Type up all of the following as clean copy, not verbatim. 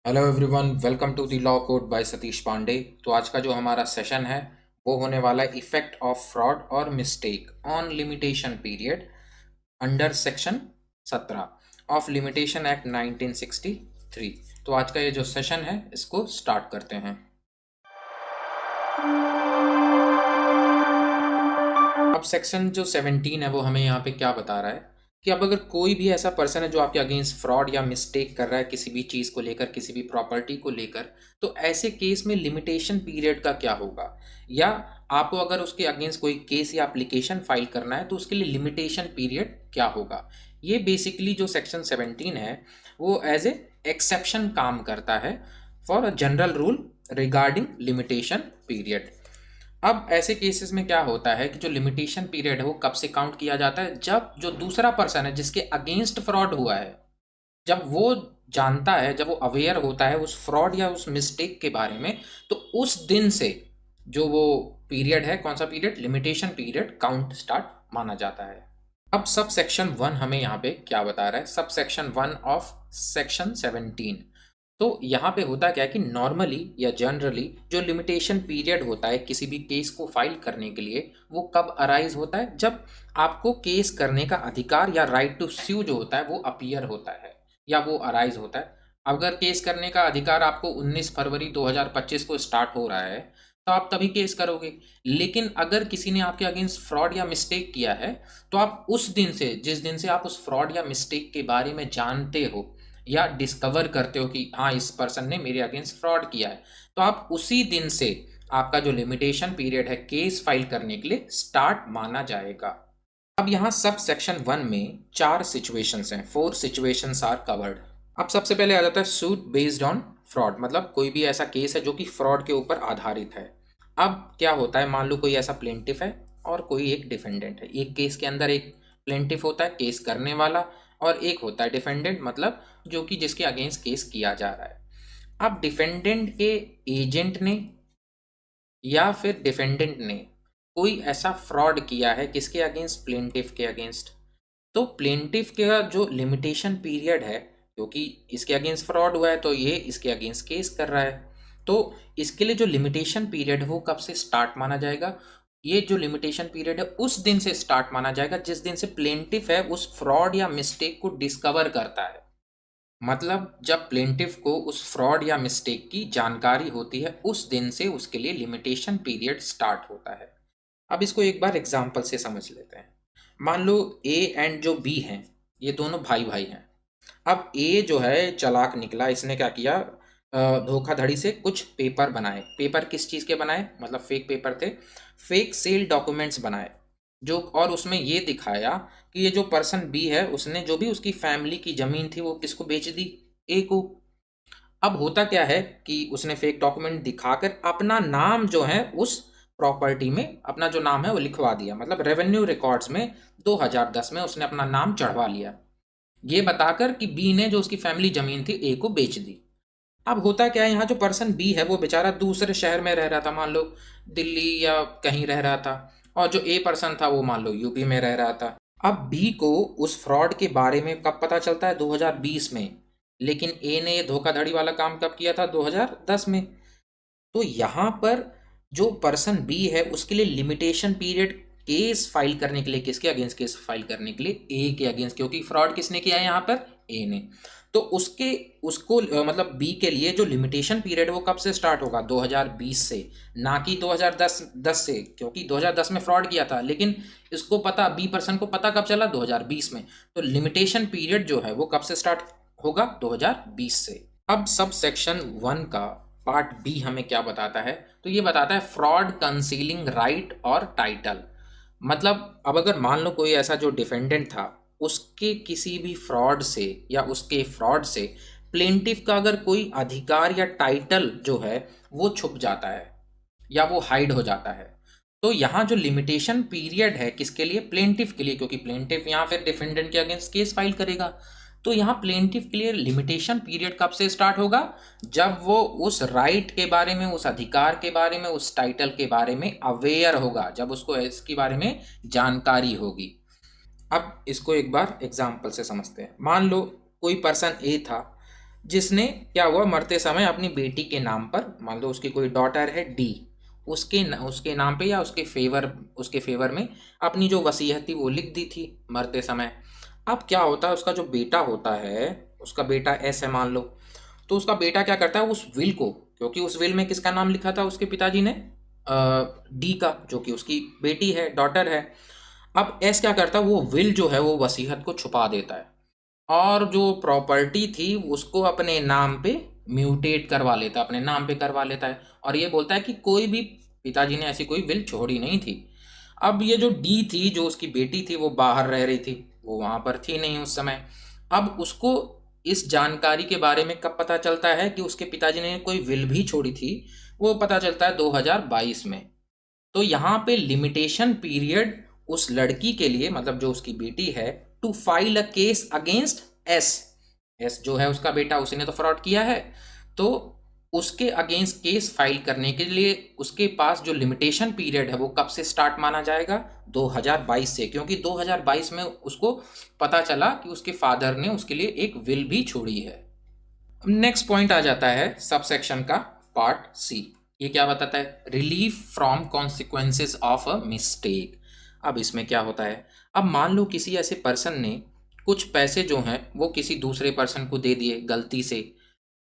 Hello everyone, welcome to the law code by Satish Pandey. तो आज का जो हमारा सेशन है वो होने वाला है इफेक्ट ऑफ फ्रॉड और mistake on limitation period under section 17 of limitation act 1963। तो आज का ये जो सेशन है इसको स्टार्ट करते हैं। अब सेक्शन जो 17 है वो हमें यहाँ पे क्या बता रहा है कि अब अगर कोई भी ऐसा पर्सन है जो आपके अगेंस्ट फ्रॉड या मिस्टेक कर रहा है किसी भी चीज़ को लेकर, किसी भी प्रॉपर्टी को लेकर, तो ऐसे केस में लिमिटेशन पीरियड का क्या होगा, या आपको अगर उसके अगेंस्ट कोई केस या एप्लीकेशन फाइल करना है तो उसके लिए लिमिटेशन पीरियड क्या होगा। ये बेसिकली जो सेक्शन 17 है वो एज ए एक्सेप्शन काम करता है for a general rule regarding limitation period. अब ऐसे केसेस में क्या होता है कि जो लिमिटेशन पीरियड है वो कब से काउंट किया जाता है, जब जो दूसरा पर्सन है जिसके अगेंस्ट फ्रॉड हुआ है, जब वो जानता है, जब वो अवेयर होता है उस फ्रॉड या उस मिस्टेक के बारे में, तो उस दिन से जो वो पीरियड है, कौन सा period, limitation period count start माना जाता है। अब सब सेक्शन 1 हमें यहाँ पे क्या बता रहा है, सब सेक्शन 1 ऑफ सेक्शन 17। तो यहाँ पे होता क्या है कि नॉर्मली या जनरली जो लिमिटेशन पीरियड होता है किसी भी केस को फाइल करने के लिए, वो कब अराइज होता है, जब आपको केस करने का अधिकार या राइट टू स्यू जो होता है वो अपीयर होता है या वो अराइज होता है। अगर केस करने का अधिकार आपको 19 फरवरी 2025 को स्टार्ट हो रहा है तो आप तभी केस करोगे। लेकिन अगर किसी ने आपके अगेंस्ट फ्रॉड या मिस्टेक किया है तो आप उस दिन से, जिस दिन से आप उस फ्रॉड या मिस्टेक के बारे में जानते हो या डिस्कवर करते हो कि हाँ इस पर्सन ने मेरे अगेंस्ट फ्रॉड किया है, तो आप उसी दिन से आपका जो लिमिटेशन पीरियड है केस फाइल करने के लिए स्टार्ट माना जाएगा। अब यहाँ सब सेक्शन 1 में 4 सिचुएशंस हैं, 4 सिचुएशंस आर कवर्ड। अब सबसे पहले आ जाता है सूट बेस्ड ऑन फ्रॉड, मतलब कोई भी ऐसा केस है जो कि फ्रॉड के ऊपर आधारित है। अब क्या होता है, मान लो कोई ऐसा प्लेंटिफ है और कोई एक डिफेंडेंट है। एक केस के अंदर एक प्लेंटिफ होता है केस करने वाला, और एक होता है डिफेंडेंट, मतलब जो कि जिसके अगेंस्ट केस किया जा रहा है। अब डिफेंडेंट के एजेंट ने या फिर डिफेंडेंट ने कोई ऐसा फ्रॉड किया है किसके अगेंस्ट, प्लेंटिफ के अगेंस्ट। तो प्लेंटिफ का जो लिमिटेशन पीरियड है, क्योंकि इसके अगेंस्ट फ्रॉड हुआ है तो ये इसके अगेंस्ट केस कर रहा है, तो इसके लिए जो लिमिटेशन पीरियड है वो कब से स्टार्ट माना जाएगा, ये जो लिमिटेशन पीरियड है उस दिन से स्टार्ट माना जाएगा जिस दिन से प्लेंटिफ है उस फ्रॉड या मिस्टेक को डिस्कवर करता है। मतलब जब प्लेंटिफ को उस फ्रॉड या मिस्टेक की जानकारी होती है उस दिन से उसके लिए लिमिटेशन पीरियड स्टार्ट होता है। अब इसको एक बार एग्जाम्पल से समझ लेते हैं। मान लो ए एंड जो बी हैं ये दोनों भाई भाई हैं। अब ए जो है चालाक निकला, इसने क्या किया, धोखाधड़ी से कुछ पेपर बनाए। पेपर किस चीज़ के बनाए, मतलब फेक पेपर थे, फेक सेल डॉक्यूमेंट्स बनाए जो, और उसमें ये दिखाया कि ये जो पर्सन बी है उसने जो भी उसकी फैमिली की ज़मीन थी वो किसको बेच दी, ए को। अब होता क्या है कि उसने फेक डॉक्यूमेंट दिखाकर अपना नाम जो है उस प्रॉपर्टी में, अपना जो नाम है वो लिखवा दिया, मतलब रेवेन्यू रिकॉर्ड्स में 2010 में उसने अपना नाम चढ़वा लिया, ये बताकर कि बी ने जो उसकी फैमिली जमीन थी ए को बेच दी। अब होता क्या है, यहाँ जो पर्सन बी है वो बेचारा दूसरे शहर में रह रहा था, मान लो दिल्ली या कहीं रह रहा था, और जो ए पर्सन था वो मान लो यूपी में रह रहा था। अब बी को उस फ्रॉड के बारे में कब पता चलता है, 2020 में, लेकिन ए ने ये धोखाधड़ी वाला काम कब किया था, 2010 में। तो यहाँ पर जो पर्सन बी है उसके लिए लिमिटेशन पीरियड केस फाइल करने के लिए, किसके अगेंस्ट केस फाइल करने के लिए, ए के अगेंस्ट, क्योंकि फ्रॉड किसने किया है यहाँ पर, ए ने। तो उसके उसको मतलब बी के लिए जो लिमिटेशन पीरियड है वो कब से स्टार्ट होगा, 2020 से, ना कि 2010 से, क्योंकि 2010 में फ्रॉड किया था, लेकिन इसको पता, बी पर्सन को पता कब चला, 2020 में। तो लिमिटेशन पीरियड जो है वो कब से स्टार्ट होगा, 2020 से। अब सब सेक्शन 1 का पार्ट बी हमें क्या बताता है, तो ये बताता है फ्रॉड कंसीलिंग राइट और टाइटल। मतलब अब अगर मान लो कोई ऐसा जो डिफेंडेंट था उसके किसी भी फ्रॉड से या उसके फ्रॉड से प्लेंटिफ का अगर कोई अधिकार या टाइटल जो है वो छुप जाता है या वो हाइड हो जाता है, तो यहाँ जो लिमिटेशन पीरियड है किसके लिए, प्लेंटिफ के लिए, क्योंकि प्लेंटिफ यहाँ फिर डिफेंडेंट के अगेंस्ट केस फाइल करेगा। तो यहाँ प्लेंटिफ के लिए लिमिटेशन पीरियड कब से स्टार्ट होगा, जब वो उस राइट के बारे में, उस अधिकार के बारे में, उस टाइटल के बारे में अवेयर होगा, जब उसको इसके बारे में जानकारी होगी। अब इसको एक बार एग्जाम्पल से समझते हैं। मान लो कोई पर्सन ए था जिसने क्या हुआ, मरते समय अपनी बेटी के नाम पर, मान लो उसकी कोई डॉटर है डी, उसके नाम पे या उसके फेवर में अपनी जो वसीयत थी वो लिख दी थी मरते समय। अब क्या होता है, उसका जो बेटा होता है, उसका बेटा एस है मान लो, तो उसका बेटा क्या करता है, उस विल को, क्योंकि उस विल में किसका नाम लिखा था उसके पिताजी ने, डी का, जो कि उसकी बेटी है, डॉटर है। अब एस क्या करता है, वो विल जो है वो वसीयत को छुपा देता है, और जो प्रॉपर्टी थी उसको अपने नाम पे म्यूटेट करवा लेता है, अपने नाम पे करवा लेता है, और ये बोलता है कि कोई भी पिताजी ने ऐसी कोई विल छोड़ी नहीं थी। अब ये जो डी थी, जो उसकी बेटी थी, वो बाहर रह रही थी, वो वहां पर थी नहीं उस समय। अब उसको इस जानकारी के बारे में कब पता चलता है कि उसके पिताजी ने कोई विल भी छोड़ी थी, वो पता चलता है 2022 में। तो यहाँ पे लिमिटेशन पीरियड उस लड़की के लिए, मतलब जो उसकी बेटी है, to file a case against S, S जो है उसका बेटा, उसने तो फ्रॉड किया है, तो उसके अगेंस्ट केस फाइल करने के लिए उसके पास जो लिमिटेशन पीरियड है वो कब से स्टार्ट माना जाएगा, 2022 से, क्योंकि 2022 में उसको पता चला कि उसके फादर ने उसके लिए एक विल भी छोड़ी है। नेक्स्ट पॉइंट आ जाता है सबसेक्शन का पार्ट सी। ये क्या बताता है, relief from consequences of a mistake. अब इसमें क्या होता है, अब मान लो किसी ऐसे पर्सन ने कुछ पैसे जो हैं वो किसी दूसरे पर्सन को दे दिए गलती से।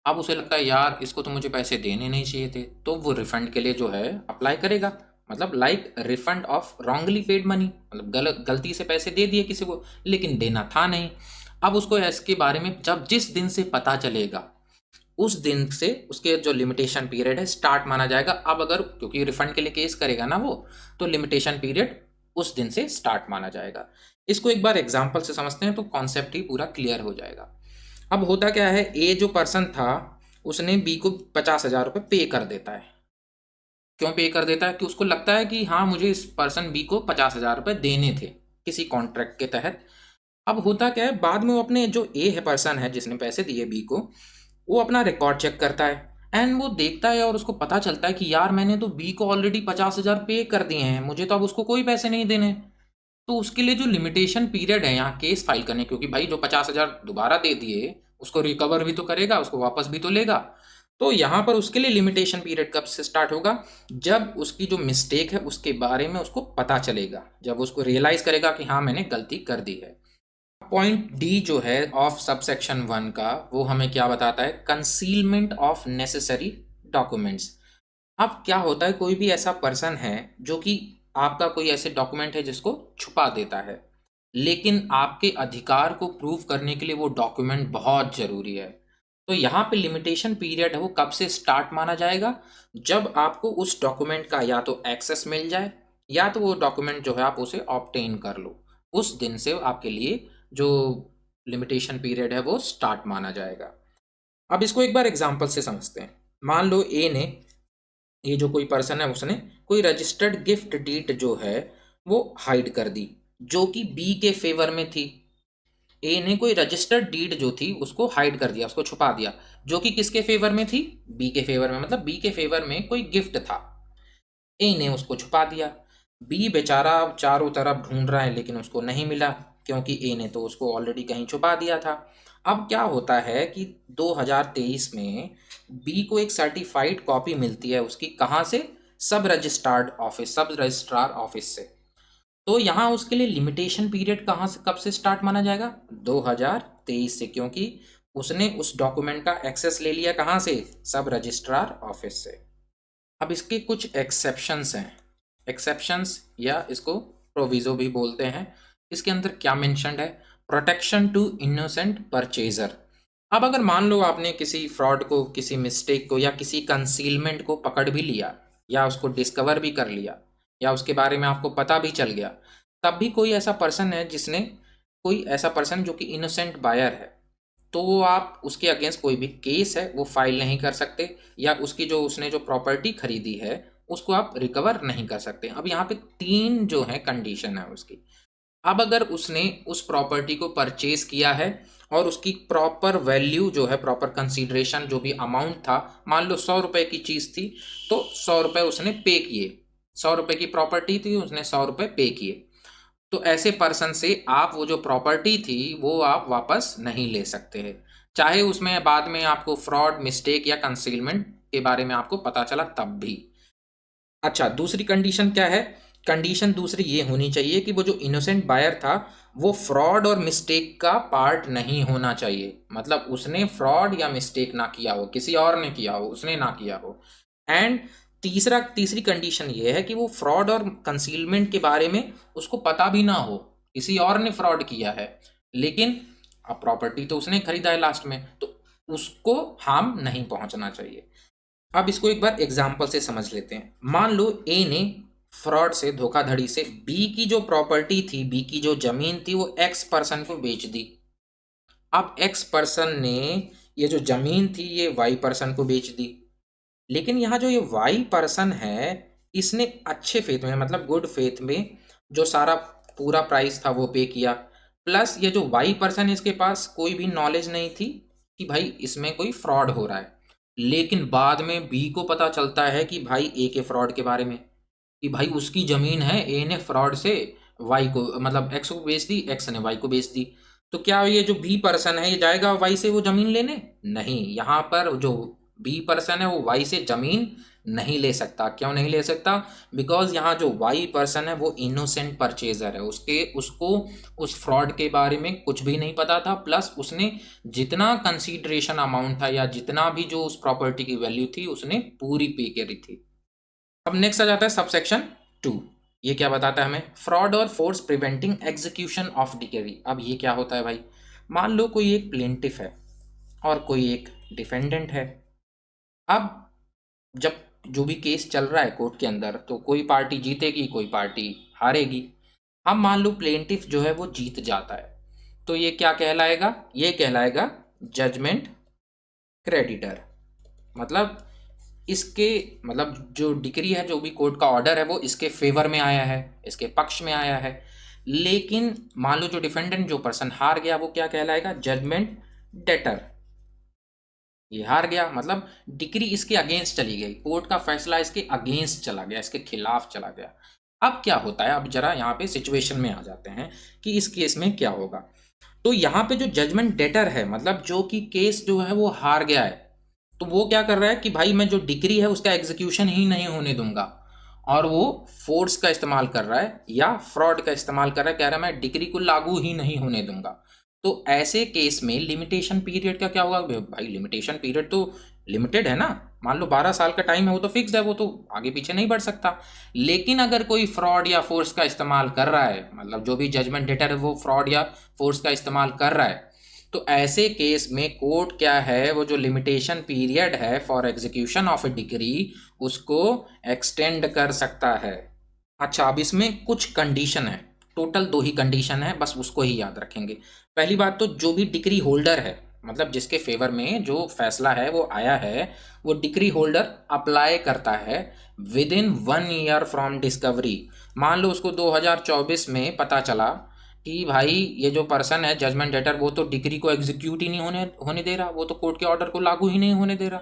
अब उसे लगता है यार इसको तो मुझे पैसे देने नहीं चाहिए थे, तो वो रिफंड के लिए जो है अप्लाई करेगा, मतलब like refund of wrongly paid money, मतलब गलती से पैसे दे दिए किसी को लेकिन देना था नहीं। अब उसको इसके बारे में जब जिस दिन से पता चलेगा उस दिन से उसके जो लिमिटेशन पीरियड है स्टार्ट माना जाएगा। अब अगर, क्योंकि रिफंड के लिए केस करेगा ना वो, तो लिमिटेशन पीरियड उस दिन से स्टार्ट माना जाएगा। इसको एक बार एग्जांपल से समझते हैं तो कॉन्सेप्ट ही पूरा क्लियर हो जाएगा। अब होता क्या है, ए जो पर्सन था उसने बी को 50,000 रुपये पे कर देता है। क्यों पे कर देता है, कि उसको लगता है कि हाँ मुझे इस पर्सन बी को 50,000 रुपये देने थे किसी कॉन्ट्रैक्ट के तहत। अब होता क्या है, बाद में वो अपने जो ए है पर्सन है जिसने पैसे दिए बी को, वो अपना रिकॉर्ड चेक करता है एंड वो देखता है और उसको पता चलता है कि यार मैंने तो बी को ऑलरेडी 50,000 पे कर दिए हैं, मुझे तो अब उसको कोई पैसे नहीं देने। तो उसके लिए जो लिमिटेशन पीरियड है यहाँ केस फाइल करने, क्योंकि भाई जो 50,000 दोबारा दे दिए उसको रिकवर भी तो करेगा, उसको वापस भी तो लेगा, तो यहाँ पर उसके लिए लिमिटेशन पीरियड कब से स्टार्ट होगा, जब उसकी जो मिस्टेक है उसके बारे में उसको पता चलेगा, जब उसको रियलाइज करेगा कि हाँ मैंने गलती कर दी है। पॉइंट डी जो है ऑफ सबसेक्शन 1 का, वो हमें क्या बताता है, कंसीलमेंट ऑफ नेसेसरी डॉक्यूमेंट्स। अब क्या होता है, कोई भी ऐसा पर्सन है जो कि आपका कोई ऐसे डॉक्यूमेंट है जिसको छुपा देता है, लेकिन आपके अधिकार को प्रूव करने के लिए वो डॉक्यूमेंट बहुत जरूरी है। तो यहाँ पे लिमिटेशन पीरियड है वो कब से स्टार्ट माना जाएगा, जब आपको उस डॉक्यूमेंट का या तो एक्सेस मिल जाए या तो वो डॉक्यूमेंट जो है आप उसे ऑब्टेन कर लो, उस दिन से आपके लिए जो लिमिटेशन पीरियड है वो स्टार्ट माना जाएगा। अब इसको एक बार एग्जांपल से समझते हैं। मान लो ए ने, ये जो कोई पर्सन है उसने कोई रजिस्टर्ड गिफ्ट डीड जो है वो हाइड कर दी, जो कि बी के फेवर में थी। ए ने कोई रजिस्टर्ड डीड जो थी उसको हाइड कर दिया, उसको छुपा दिया, जो कि किसके फेवर में थी, बी के फेवर में, मतलब बी के फेवर में कोई गिफ्ट था, ए ने उसको छुपा दिया। बी बेचारा चारों तरफ ढूंढ रहा है लेकिन उसको नहीं मिला, क्योंकि ए ने तो उसको ऑलरेडी कहीं छुपा दिया था। अब क्या होता है कि 2023 में बी को एक सर्टिफाइड कॉपी मिलती है उसकी, कहाँ से, सब रजिस्ट्रार ऑफिस से। तो यहाँ उसके लिए लिमिटेशन पीरियड कहाँ से कब से स्टार्ट माना जाएगा, 2023 से, क्योंकि उसने उस डॉक्यूमेंट का एक्सेस ले लिया कहाँ से, सब रजिस्ट्रार ऑफिस से। अब इसके कुछ एक्सेप्शंस हैं, एक्सेप्शंस या इसको प्रोविजो भी बोलते हैं। इसके अंदर क्या मेंशन्ड है, प्रोटेक्शन टू इनोसेंट परचेजर। अब अगर मान लो आपने किसी फ्रॉड को, किसी मिस्टेक को या किसी कंसीलमेंट को पकड़ भी लिया या उसको डिस्कवर भी कर लिया या उसके बारे में आपको पता भी चल गया, तब भी कोई ऐसा पर्सन है जिसने, कोई ऐसा पर्सन जो कि इनोसेंट बायर है, तो वो आप उसके अगेंस्ट कोई भी केस है वो फाइल नहीं कर सकते, या उसकी जो उसने जो प्रॉपर्टी खरीदी है उसको आप रिकवर नहीं कर सकते। अब यहाँ पे 3 जो है कंडीशन है उसकी। अब अगर उसने उस प्रॉपर्टी को परचेज किया है और उसकी प्रॉपर वैल्यू जो है, प्रॉपर कंसीडरेशन जो भी अमाउंट था, मान लो 100 रुपए की चीज़ थी तो 100 रुपए उसने पे किए, 100 रुपए की प्रॉपर्टी थी उसने 100 रुपए पे किए, तो ऐसे पर्सन से आप वो जो प्रॉपर्टी थी वो आप वापस नहीं ले सकते हैं। चाहे उसमें बाद में आपको फ्रॉड, मिस्टेक या कंसीलमेंट के बारे में आपको पता चला तब भी। अच्छा, दूसरी कंडीशन क्या है? कंडीशन दूसरी ये होनी चाहिए कि वो जो इनोसेंट बायर था वो फ्रॉड और मिस्टेक का पार्ट नहीं होना चाहिए। मतलब उसने फ्रॉड या मिस्टेक ना किया हो, किसी और ने किया हो, उसने ना किया हो। एंड तीसरी कंडीशन ये है कि वो फ्रॉड और कंसीलमेंट के बारे में उसको पता भी ना हो, किसी और ने फ्रॉड किया है, लेकिन अब प्रॉपर्टी तो उसने खरीदा है लास्ट में, तो उसको हार्म नहीं पहुंचना चाहिए। अब इसको एक बार एग्जाम्पल से समझ लेते हैं। मान लो ए ने फ्रॉड से, धोखाधड़ी से बी की जो प्रॉपर्टी थी, बी की जो जमीन थी, वो एक्स पर्सन को बेच दी। अब एक्स पर्सन ने ये जो जमीन थी ये वाई पर्सन को बेच दी। लेकिन यहाँ जो ये वाई पर्सन है, इसने अच्छे फेथ में, मतलब गुड फेथ में, जो सारा पूरा प्राइस था वो पे किया। प्लस ये जो वाई पर्सन है, इसके पास कोई भी नॉलेज नहीं थी कि भाई इसमें कोई फ्रॉड हो रहा है। लेकिन बाद में बी को पता चलता है कि भाई ए के फ्रॉड के बारे में, कि भाई उसकी जमीन है, ए ने फ्रॉड से वाई को, मतलब एक्स को बेच दी, एक्स ने वाई को बेच दी। तो क्या ये जो बी पर्सन है ये जाएगा वाई से वो जमीन लेने? नहीं, यहाँ पर जो बी पर्सन है वो वाई से जमीन नहीं ले सकता। क्यों नहीं ले सकता? बिकॉज यहाँ जो वाई पर्सन है वो इनोसेंट परचेजर है, उसको उस फ्रॉड के बारे में कुछ भी नहीं पता था। प्लस उसने जितना कंसीडरेशन अमाउंट था या जितना भी जो उस प्रॉपर्टी की वैल्यू थी उसने पूरी पे करी थी। अब नेक्स्ट आ जाता है सबसेक्शन 2। ये क्या बताता है हमें? फ्रॉड और force preventing execution of decree. अब ये क्या होता है भाई? मान लो कोई एक प्लेंटिफ है और कोई एक डिफेंडेंट है। अब जब जो भी केस चल रहा है कोर्ट के अंदर, तो कोई पार्टी जीतेगी, कोई पार्टी हारेगी। अब मान लो प्लेंटिफ जो है वो जीत जाता है, तो ये क्या कहलाएगा? ये कहलाएगा जजमेंट क्रेडिटर। मतलब इसके, मतलब जो डिक्री है, जो भी कोर्ट का ऑर्डर है, वो इसके फेवर में आया है, इसके पक्ष में आया है। लेकिन मान लो जो डिफेंडेंट, जो पर्सन हार गया, वो क्या कहलाएगा? Judgment debtor. ये हार गया, मतलब डिक्री इसके अगेंस्ट चली गई, कोर्ट का फैसला इसके अगेंस्ट चला गया, इसके खिलाफ चला गया। अब क्या होता है? अब जरा यहाँ पे सिचुएशन में आ जाते हैं कि इस केस में क्या होगा। तो यहाँ पे जो जजमेंट डेटर है, मतलब जो कि केस जो है वो हार गया है, तो वो क्या कर रहा है कि भाई मैं जो डिक्री है उसका एग्जीक्यूशन ही नहीं होने दूंगा। और वो फोर्स का इस्तेमाल कर रहा है या फ्रॉड का इस्तेमाल कर रहा है, कह रहा है मैं डिक्री को लागू ही नहीं होने दूंगा। तो ऐसे केस में लिमिटेशन पीरियड का क्या होगा? भाई लिमिटेशन पीरियड तो लिमिटेड है ना। मान लो 12 साल का टाइम है, वो तो फिक्स है, वो तो आगे पीछे नहीं बढ़ सकता। लेकिन अगर कोई फ्रॉड या फोर्स का इस्तेमाल कर रहा है, मतलब जो भी जजमेंट डेटर है वो फ्रॉड या फोर्स का इस्तेमाल कर रहा है, तो ऐसे केस में कोर्ट क्या है, वो जो लिमिटेशन पीरियड है for execution of A degree, उसको एक्सटेंड कर सकता है। अच्छा, अब इसमें कुछ कंडीशन है, टोटल 2 ही कंडीशन है, बस उसको ही याद रखेंगे। पहली बात तो जो भी डिक्री होल्डर है, मतलब जिसके फेवर में जो फैसला है वो आया है, वो डिक्री होल्डर अप्लाई करता है with in 1 year from discovery. मान लो उसको 2024 में पता चला कि भाई ये जो पर्सन है जजमेंट डेटर, वो तो डिक्री को एग्जीक्यूट ही नहीं होने होने दे रहा, वो तो कोर्ट के ऑर्डर को लागू ही नहीं होने दे रहा।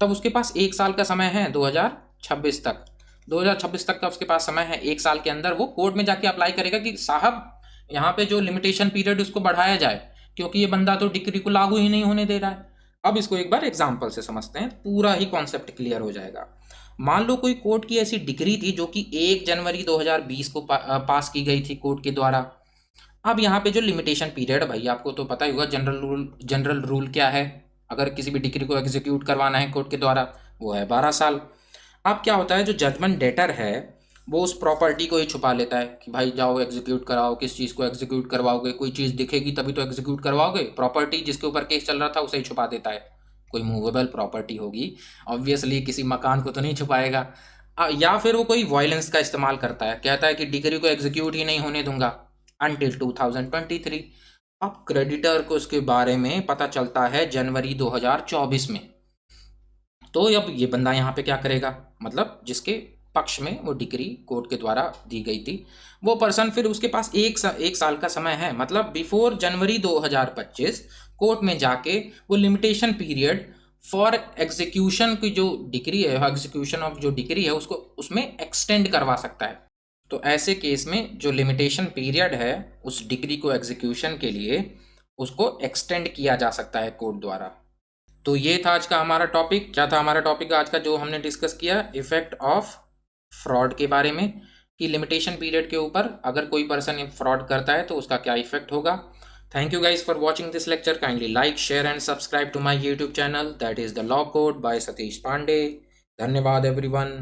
तब उसके पास 1 साल का समय है, 2026 तक। 2026 तक का उसके पास समय है। 1 साल के अंदर वो कोर्ट में जाके अप्लाई करेगा कि साहब यहाँ पे जो लिमिटेशन पीरियड उसको बढ़ाया जाए, क्योंकि ये बंदा तो डिक्री को लागू ही नहीं होने दे रहा है। अब इसको एक बार एग्जाम्पल से समझते हैं, पूरा ही कॉन्सेप्ट क्लियर हो जाएगा। मान लो कोई कोर्ट की ऐसी डिक्री थी जो कि 1 जनवरी 2020 को पास की गई थी कोर्ट के द्वारा। अब यहाँ पे जो लिमिटेशन पीरियड, भाई आपको तो पता ही होगा जनरल रूल क्या है, अगर किसी भी डिग्री को एग्जीक्यूट करवाना है कोर्ट के द्वारा, वो है 12 साल। अब क्या होता है, जो जजमेंट डेटर है वो उस प्रॉपर्टी को ही छुपा लेता है कि भाई जाओ एग्जीक्यूट कराओ। किस चीज़ को एग्जीक्यूट करवाओगे? कोई चीज़ दिखेगी तभी तो एग्जीक्यूट करवाओगे। प्रॉपर्टी जिसके ऊपर केस चल रहा था उसे ही छुपा देता है। कोई मूवेबल प्रॉपर्टी होगी, ऑब्वियसली किसी मकान को तो नहीं छुपाएगा। या फिर वो कोई वायलेंस का इस्तेमाल करता है, कहता है कि डिग्री को एग्जीक्यूट ही नहीं होने दूंगा अंटिल 2023। अब क्रेडिटर को उसके बारे में पता चलता है जनवरी 2024 में। तो अब ये बंदा यहाँ पे क्या करेगा? मतलब जिसके पक्ष में वो डिग्री कोर्ट के द्वारा दी गई थी, वो पर्सन, फिर उसके पास 1 साल का समय है, मतलब बिफोर जनवरी 2025 कोर्ट में जाके वो लिमिटेशन पीरियड फॉर एग्जीक्यूशन की जो डिग्री है, एग्जीक्यूशन ऑफ जो डिग्री है, उसको उसमें एक्सटेंड करवा सकता है। तो ऐसे केस में जो लिमिटेशन पीरियड है उस डिग्री को एग्जीक्यूशन के लिए, उसको एक्सटेंड किया जा सकता है कोड द्वारा। तो ये था आज का हमारा टॉपिक। क्या था हमारा टॉपिक आज का जो हमने डिस्कस किया? इफेक्ट ऑफ फ्रॉड के बारे में, कि लिमिटेशन पीरियड के ऊपर अगर कोई पर्सन फ्रॉड करता है तो उसका क्या इफेक्ट होगा। Thank you guys for watching this lecture. Kindly like, share and subscribe to my YouTube channel, that is the law code by Satish Pandey. धन्यवाद एवरीवन।